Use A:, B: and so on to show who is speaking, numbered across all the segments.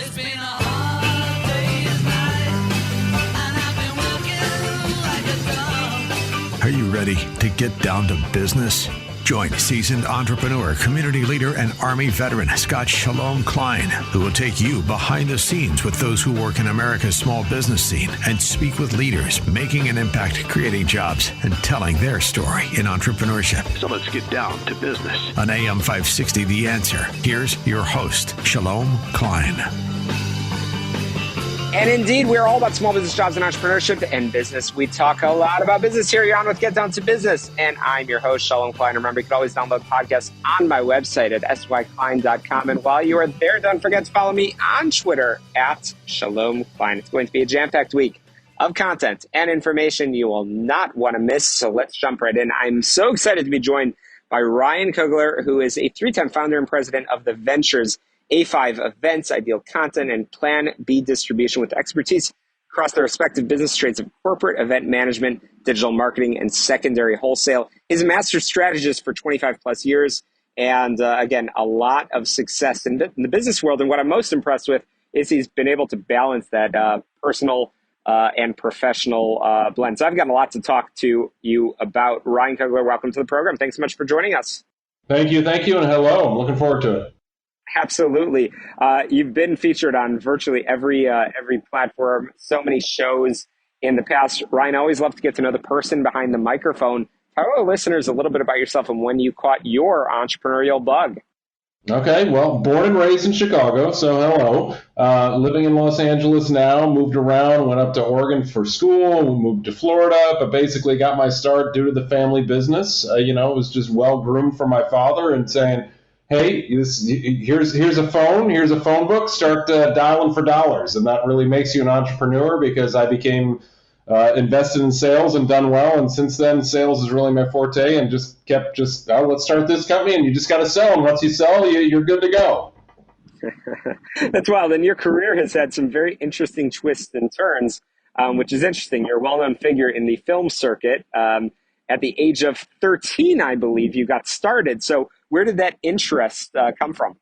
A: It's been a hard day's night, and I've been working like a dog.
B: Are you ready to get down to business? Join seasoned entrepreneur, community leader, and Army veteran Scott Shalom Klein, who will take you behind the scenes with those who work in America's small business scene and speak with leaders making an impact, creating jobs, and telling their story in entrepreneurship. So let's get down to business. On AM 560, The Answer, here's your host, Shalom Klein.
C: And indeed, we're all about small business, jobs, and entrepreneurship and business. We talk a lot about business here. You're on with Get Down to Business. And I'm your host, Shalom Klein. Remember, you can always download podcasts on my website at syklein.com. And while you are there, don't forget to follow me on Twitter at Shalom Klein. It's going to be a jam-packed week of content and information you will not want to miss. So let's jump right in. I'm so excited to be joined by Ryan Kugler, who is a three-time founder and president of the Ventures A5 Events, Ideal Content, and Plan B Distribution with expertise across their respective business trades of corporate event management, digital marketing, and secondary wholesale. He's a master strategist for 25 plus years. And again, a lot of success in the business world. And what I'm most impressed with is he's been able to balance that personal and professional blend. So I've got a lot to talk to you about. Ryan Kugler, welcome to the program. Thanks so much for joining us.
D: Thank you, and hello. I'm looking forward to it.
C: Absolutely. You've been featured on virtually every platform, so many shows in the past. Ryan, I always love to get to know the person behind the microphone. Tell our listeners a little bit about yourself and when you caught your entrepreneurial bug.
D: Okay, well, born and raised in Chicago, so hello. Living in Los Angeles now, moved around, went up to Oregon for school, moved to Florida, but basically got my start due to the family business. It was just well-groomed from my father and saying, hey, here's a phone book, start dialing for dollars. And that really makes you an entrepreneur because I became invested in sales and done well. And since then, sales is really my forte and just kept let's start this company. And you just got to sell. And once you sell, you're good to go.
C: That's wild. And your career has had some very interesting twists and turns, which is interesting. You're a well-known figure in the film circuit. At the age of 13, I believe, you got started. So where did that interest come from?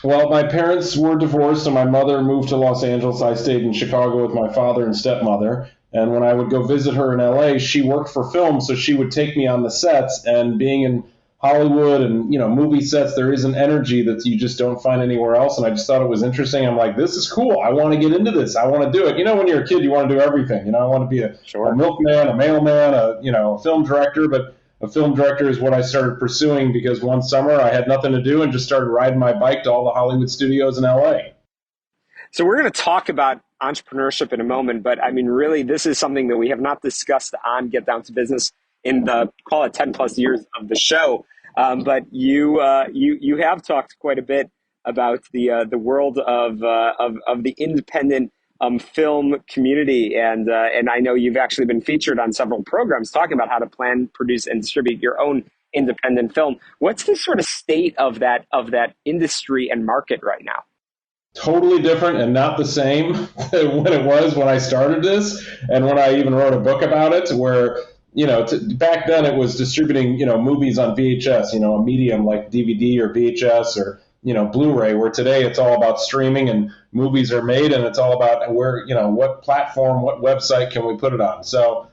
D: Well, my parents were divorced and my mother moved to Los Angeles. I stayed in Chicago with my father and stepmother. And when I would go visit her in LA, she worked for film, so she would take me on the sets. And being in Hollywood and, movie sets, there is an energy that you just don't find anywhere else. And I just thought it was interesting. I'm like, this is cool. I want to get into this. I want to do it. When you're a kid, you want to do everything. I want to be a milkman, a mailman, a film director. But a film director is what I started pursuing because one summer I had nothing to do and just started riding my bike to all the Hollywood studios in LA.
C: So we're going to talk about entrepreneurship in a moment, but I mean, really, this is something that we have not discussed on Get Down to Business in the, call it 10 plus years of the show. But you have talked quite a bit about the world of the independent film community, and I know you've actually been featured on several programs talking about how to plan, produce, and distribute your own independent film. What's the sort of state of that industry and market right now?
D: Totally different and not the same when it was when I started this, and when I even wrote a book about it, where back then it was distributing movies on VHS, a medium like DVD or VHS or Blu-ray, where today it's all about streaming and movies are made and it's all about where, what platform, what website can we put it on. So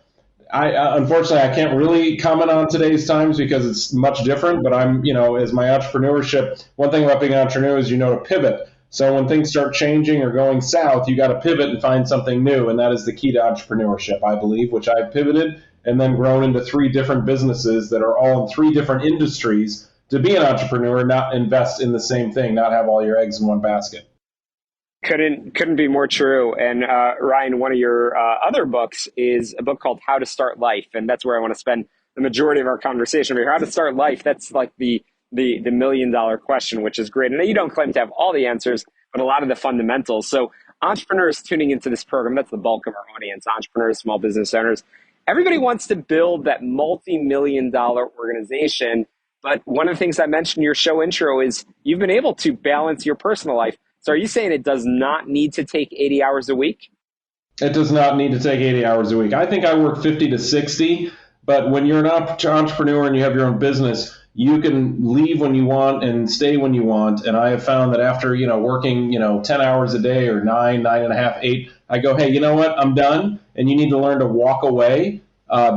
D: unfortunately, I can't really comment on today's times because it's much different, but I'm, as my entrepreneurship, one thing about being an entrepreneur is, to pivot. So when things start changing or going south, you got to pivot and find something new. And that is the key to entrepreneurship, I believe, which I've pivoted and then grown into 3 different businesses that are all in 3 different industries. To be an entrepreneur, not invest in the same thing, not have all your eggs in one basket.
C: Couldn't be more true. And Ryan, one of your other books is a book called How to Start Life, and that's where I want to spend the majority of our conversation over here. How to start life, that's like the $1 million question, which is great. And you don't claim to have all the answers, but a lot of the fundamentals. So entrepreneurs tuning into this program, that's the bulk of our audience, entrepreneurs, small business owners. Everybody wants to build that multi-million-dollar organization. But one of the things I mentioned in your show intro is you've been able to balance your personal life. So are you saying it does not need to take 80 hours a week?
D: It does not need to take 80 hours a week. I think I work 50 to 60. But when you're an entrepreneur and you have your own business, you can leave when you want and stay when you want. And I have found that after, working, 10 hours a day or 9.5, 8, I go, hey, you know what? I'm done. And you need to learn to walk away.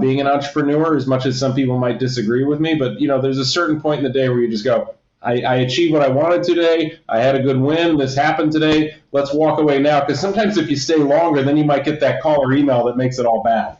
D: Being an entrepreneur, as much as some people might disagree with me, but there's a certain point in the day where you just go, I achieved what I wanted today. I had a good win. This happened today. Let's walk away now. Because sometimes if you stay longer, then you might get that call or email that makes it all bad.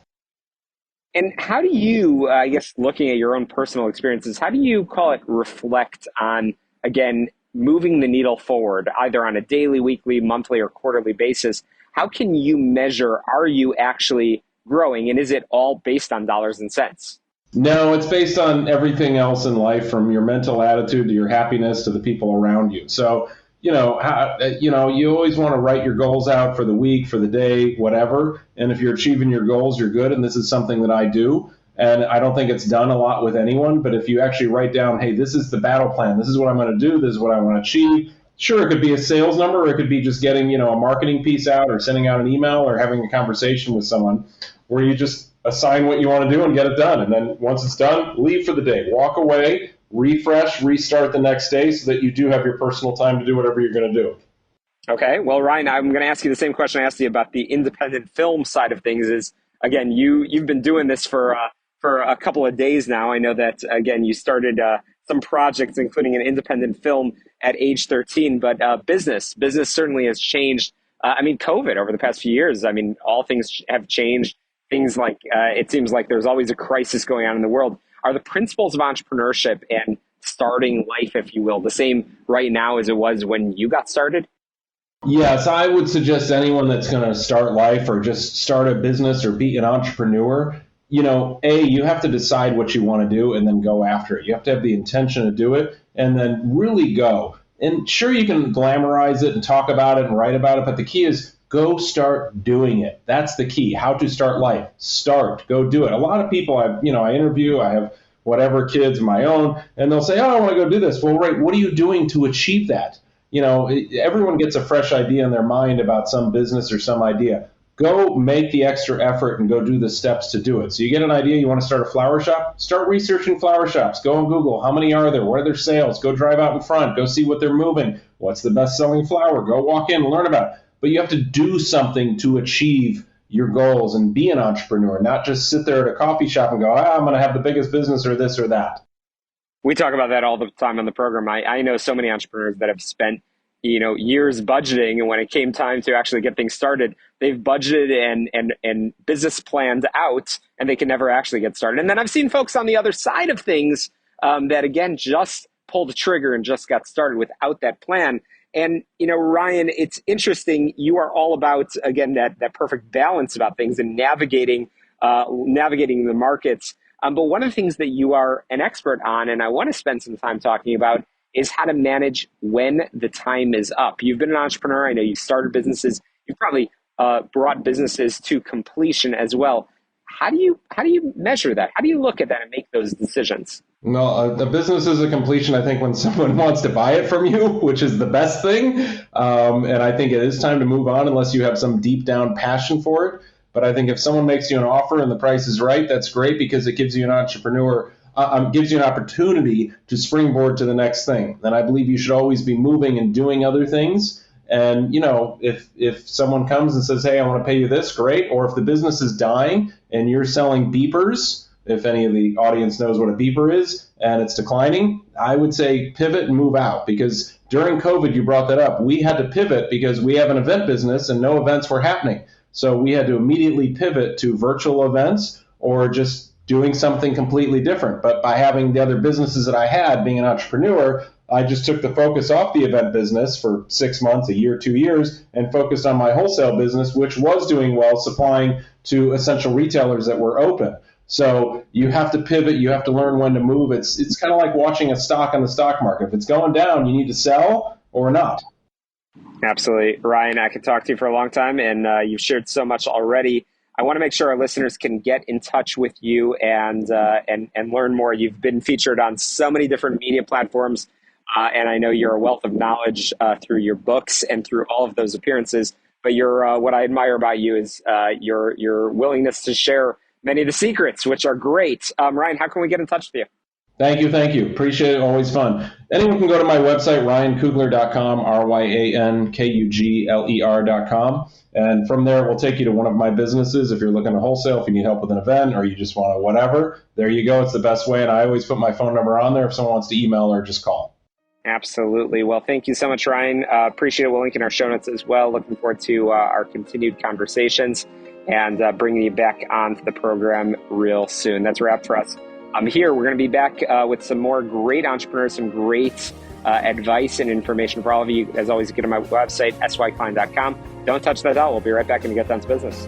C: And how do you, I guess, looking at your own personal experiences, how do you call it reflect on, again, moving the needle forward, either on a daily, weekly, monthly, or quarterly basis? How can you measure, are you actually growing? And is it all based on dollars and cents?
D: No, it's based on everything else in life, from your mental attitude to your happiness to the people around you. So, you always want to write your goals out for the week, for the day, whatever. And if you're achieving your goals, you're good. And this is something that I do. And I don't think it's done a lot with anyone. But if you actually write down, hey, this is the battle plan. This is what I'm going to do. This is what I want to achieve. Sure, it could be a sales number, or it could be just getting, a marketing piece out, or sending out an email, or having a conversation with someone where you just assign what you want to do and get it done. And then once it's done, leave for the day, walk away, refresh, restart the next day so that you do have your personal time to do whatever you're going to do.
C: Okay. Well, Ryan, I'm going to ask you the same question I asked you about the independent film side of things. Is, again, you've been doing this for a couple of days now. I know that, again, you started some projects, including an independent film at age 13, but business certainly has changed. COVID over the past few years, all things have changed. Things like, it seems like there's always a crisis going on in the world. Are the principles of entrepreneurship and starting life, if you will, the same right now as it was when you got started?
D: Yes, I would suggest anyone that's going to start life or just start a business or be an entrepreneur, you have to decide what you want to do and then go after it. You have to have the intention to do it and then really go. And sure, you can glamorize it and talk about it and write about it, but the key is go start doing it. That's the key. How to start life. Start. Go do it. A lot of people I interview, I have whatever kids of my own, and they'll say, oh, I want to go do this. Well, right, what are you doing to achieve that? Everyone gets a fresh idea in their mind about some business or some idea. Go make the extra effort and go do the steps to do it. So you get an idea, you want to start a flower shop? Start researching flower shops. Go on Google. How many are there? What are their sales? Go drive out in front. Go see what they're moving. What's the best-selling flower? Go walk in and learn about it. But you have to do something to achieve your goals and be an entrepreneur, not just sit there at a coffee shop and go, I'm going to have the biggest business or this or that.
C: We talk about that all the time on the program. I know so many entrepreneurs that have spent years budgeting, and when it came time to actually get things started, they've budgeted and business planned out, and they can never actually get started. And then I've seen folks on the other side of things that, again, just pulled the trigger and just got started without that plan. And, Ryan, it's interesting. You are all about, again, that perfect balance about things and navigating the markets. But one of the things that you are an expert on, and I want to spend some time talking about, is how to manage when the time is up. You've been an entrepreneur. I know you started businesses. You've probably brought businesses to completion as well. How do you measure that? How do you look at that and make those decisions?
D: Well, the business is a completion, I think, when someone wants to buy it from you, which is the best thing. And I think it is time to move on unless you have some deep down passion for it. But I think if someone makes you an offer and the price is right, that's great, because it gives you gives you an opportunity to springboard to the next thing. And I believe you should always be moving and doing other things. And, if someone comes and says, hey, I want to pay you this, great. Or if the business is dying and you're selling beepers, if any of the audience knows what a beeper is, and it's declining, I would say pivot and move out. Because during COVID, you brought that up. We had to pivot because we have an event business and no events were happening. So we had to immediately pivot to virtual events or just doing something completely different. But by having the other businesses that I had, being an entrepreneur, I just took the focus off the event business for 6 months, a year, 2 years, and focused on my wholesale business, which was doing well, supplying to essential retailers that were open. So you have to pivot. You have to learn when to move. It's kind of like watching a stock on the stock market. If it's going down, you need to sell or not.
C: Absolutely. Ryan, I could talk to you for a long time, and you've shared so much already. I want to make sure our listeners can get in touch with you and learn more. You've been featured on so many different media platforms, and I know you're a wealth of knowledge through your books and through all of those appearances. But what I admire about you is your willingness to share many of the secrets, which are great. Ryan, how can we get in touch with you?
D: Thank you. Appreciate it. Always fun. Anyone can go to my website, ryankugler.com, RYANKUGLER.com. And from there, it will take you to one of my businesses. If you're looking to wholesale, if you need help with an event, or you just want to whatever, there you go. It's the best way. And I always put my phone number on there if someone wants to email or just call.
C: Absolutely. Well, thank you so much, Ryan. Appreciate it. We'll link in our show notes as well. Looking forward to our continued conversations and bringing you back onto the program real soon. That's a wrap for us. Here, we're going to be back with some more great entrepreneurs, some great advice and information for all of you. As always, get on my website, syklein.com. Don't touch that dial. We'll be right back and get down to business.